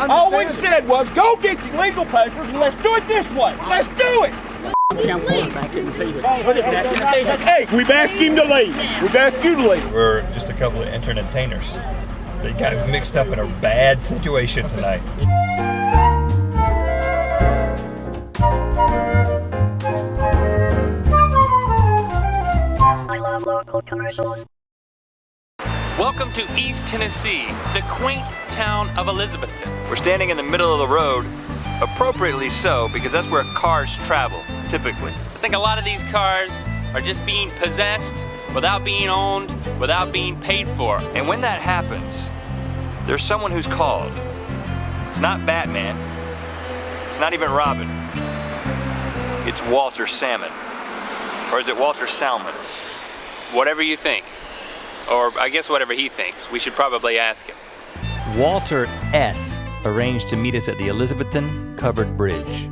All we said was, go get your legal papers and let's do it this way. Let's do it. Hey, we've asked him to leave. We've asked you to leave. We're just a couple of entertainers. They got mixed up in a bad situation tonight. I love local commercials. Welcome to East Tennessee, the quaint town of Elizabethton. We're standing in the middle of the road, appropriately so, because that's where cars travel, typically. I think a lot of these cars are just being possessed without being owned, without being paid for. And when that happens, there's someone who's called. It's not Batman. It's not even Robin. It's Walter Salmon. Or is it Walter Salmon? Whatever you think. Or I guess whatever he thinks. We should probably ask him. Walter S. arranged to meet us at the Elizabethton Covered Bridge.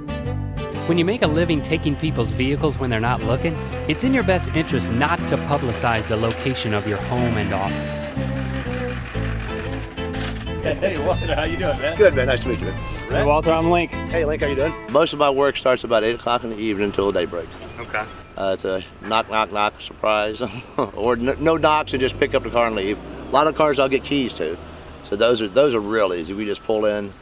When you make a living taking people's vehicles when they're not looking, it's in your best interest not to publicize the location of your home and office. Hey, Walter, how you doing, man? Good, man. Nice to meet you, man. Hey, Walter, I'm Link. Hey, Link, how you doing? Most of my work starts about 8 o'clock in the evening until daybreak. Okay. It's a knock, knock, knock surprise. Or no knocks and just pick up the car and leave. A lot of cars I'll get keys to. So those are real easy. We just pull in,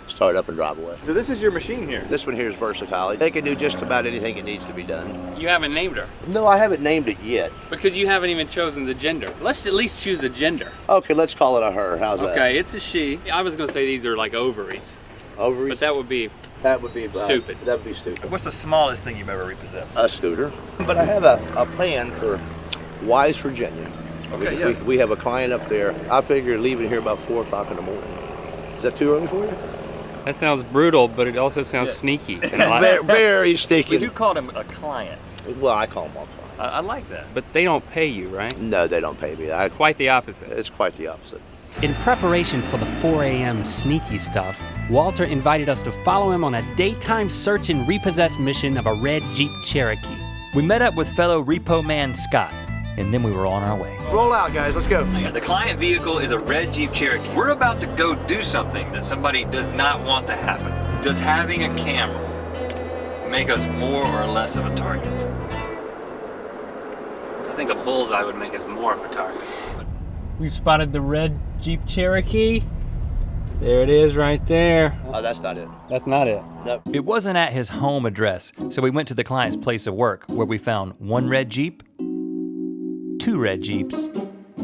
start up and drive away. So this is your machine here? This one here is versatile. They can do just about anything it needs to be done. You haven't named her. No, I haven't named it yet. Because you haven't even chosen the gender. Let's at least choose a gender. Okay, let's call it a her. How's that? Okay, it's a she. I was gonna say these are like ovaries. Ovaries? But that would be stupid. That would be stupid. What's the smallest thing you've ever repossessed? A scooter. But I have a plan for Wise, Virginia. Okay, yeah. We have a client up there. I figure leaving here about 4 o'clock in the morning. Is that too early for you? That sounds brutal, but it also sounds sneaky. Very sneaky. But you called him a client. Well, I call them all clients. I like that. But they don't pay you, right? No, they don't pay me. Quite the opposite. It's quite the opposite. In preparation for the 4 a.m. sneaky stuff, Walter invited us to follow him on a daytime search and repossess mission of a red Jeep Cherokee. We met up with fellow repo man Scott, and then we were on our way. Roll out, guys. Let's go. The client vehicle is a red Jeep Cherokee. We're about to go do something that somebody does not want to happen. Does having a camera make us more or less of a target? I think a bullseye would make us more of a target. We spotted the red Jeep Cherokee. There it is right there. Oh, that's not it. That's not it. No. It wasn't at his home address, so we went to the client's place of work where we found 1 red Jeep, 2 red Jeeps,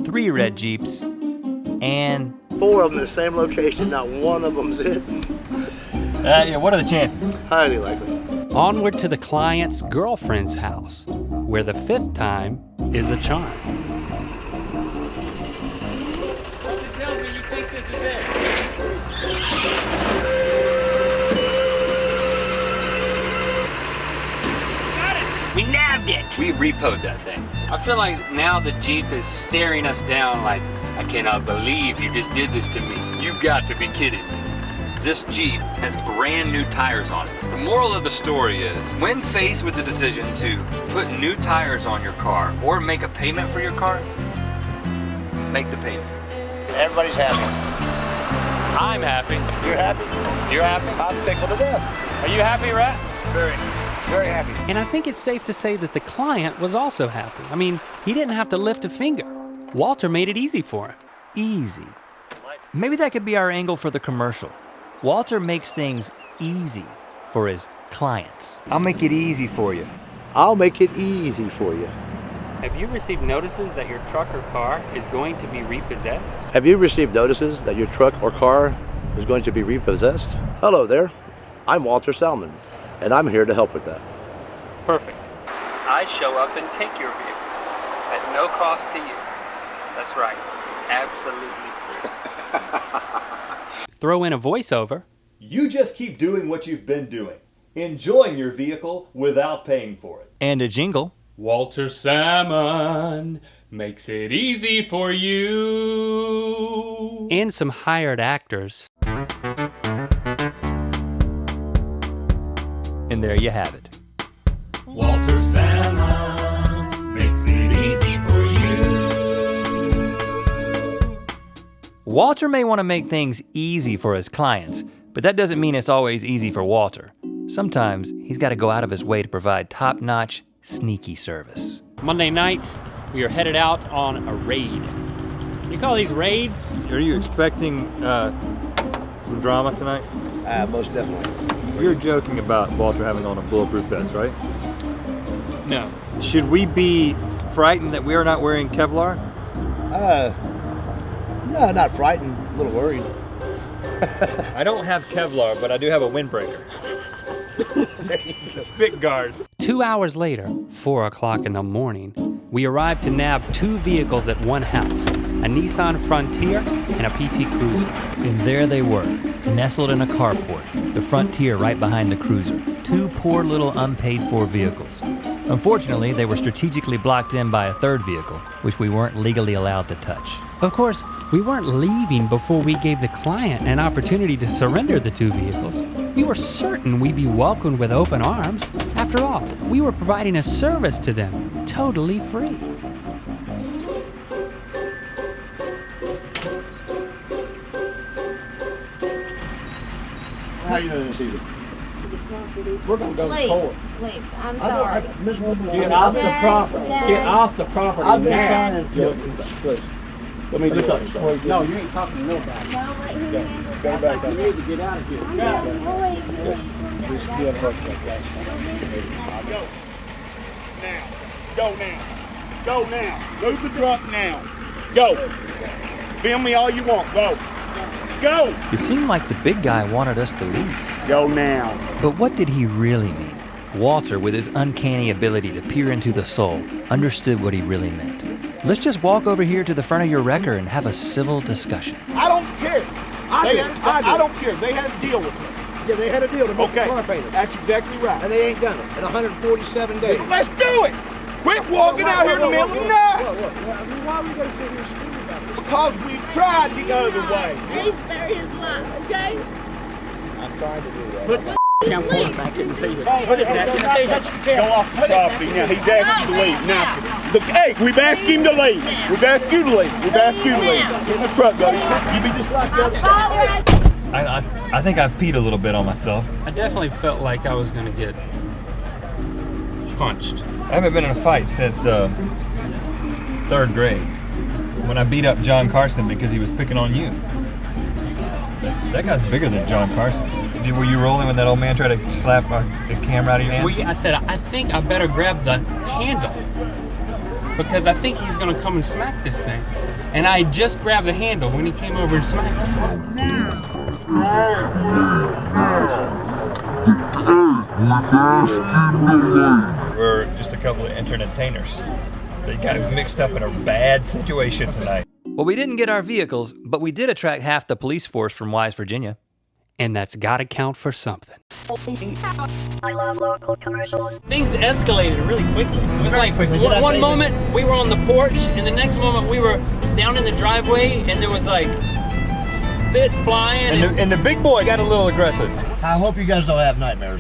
3 red Jeeps, and 4 of them in the same location. Not one of them's it. Yeah, what are the chances? Highly likely. Onward to the client's girlfriend's house, where the 5th time is a charm. Tell me you think this is it. We nabbed it! We repoed that thing. I feel like now the Jeep is staring us down like, I cannot believe you just did this to me. You've got to be kidding me. This Jeep has brand new tires on it. The moral of the story is, when faced with the decision to put new tires on your car or make a payment for your car, make the payment. Everybody's happy. I'm happy. You're happy? You're happy? I'm tickled to death. Are you happy, Rhett? Very happy. And I think it's safe to say that the client was also happy. I mean, he didn't have to lift a finger. Walter made it easy for him. easy. Maybe that could be our angle for the commercial. Walter makes things easy for his clients. I'll make it easy for you. I'll make it easy for you. Have you received notices that your truck or car is going to be repossessed? Have you received notices that your truck or car is going to be repossessed? Hello there. I'm Walter Salmon, and I'm here to help with that. Perfect. I show up and take your vehicle at no cost to you. That's right. Absolutely free. Throw in a voiceover. You just keep doing what you've been doing, enjoying your vehicle without paying for it. And a jingle. Walter Salmon makes it easy for you. And some hired actors. And there you have it. Walter Salmon makes it easy for you. Walter may want to make things easy for his clients, But that doesn't mean it's always easy for Walter. Sometimes he's got to go out of his way to provide top-notch, sneaky service. Monday night, we are headed out on a raid. You call these raids? Are you expecting some drama tonight? Most definitely. You're joking about Walter having on a bulletproof vest, right? No. Should we be frightened that we are not wearing Kevlar? No, not frightened, a little worried. I don't have Kevlar, but I do have a windbreaker. Spit guard. 2 hours later, 4 o'clock in the morning, we arrived to nab 2 vehicles at one house, a Nissan Frontier and a PT Cruiser. And there they were, nestled in a carport, the Frontier right behind the Cruiser. 2 poor little unpaid-for vehicles. Unfortunately, they were strategically blocked in by a third vehicle, which we weren't legally allowed to touch. Of course, we weren't leaving before we gave the client an opportunity to surrender the 2 vehicles. We were certain we'd be welcomed with open arms. After all, we were providing a service to them, totally free. How you doing this evening? We're gonna go to court. Wait, I'm sorry. Get off the property. Get off the property I've been now. trying to... Please. Let me do something. No, you ain't talking to nobody. No, let him handle Go that. back up. You need to get out of here. I'm Go. not always Go. Now. Go now. Go now. Move the truck now. Go. Film me all you want. Go. Go. It seemed like the big guy wanted us to leave. Go now. But what did he really mean? Walter, with his uncanny ability to peer into the soul, understood what he really meant. Let's just walk over here to the front of your wrecker and have a civil discussion. I don't care. I did. I don't care. They had a deal with me. Yeah, they had a deal to make the Okay. car payments. That's exactly right. And they ain't done it in 147 days. Let's do it. Quit walking out here in the middle of the night. Why are we going to sit here screaming about this? Because we tried the other way. He's there his life, okay? I'm trying to do that. Put the camcorder back in the feet. Put it back in the feet. Go off the property. Now he's asking you to leave. Now, hey, we've asked him to leave. We've asked you to leave. We've asked you to leave. Get in the truck, buddy. You be just like the other guy. I think I've peed a little bit on myself. I definitely felt like I was gonna get punched. I haven't been in a fight since 3rd grade, when I beat up John Carson because he was picking on you. That guy's bigger than John Carson. Were you rolling when that old man tried to slap the camera out of your hands? I said, I think I better grab the handle because I think he's gonna come and smack this thing. And I just grabbed the handle when he came over and smacked it. We're just a couple of entertainers. They got mixed up in a bad situation tonight. Well, we didn't get our vehicles, but we did attract half the police force from Wise, Virginia. And that's gotta count for something. I love local commercials. Things escalated really quickly. It was like quickly. one moment we were on the porch, and the next moment we were down in the driveway, and there was like spit flying. And the big boy got a little aggressive. I hope you guys don't have nightmares.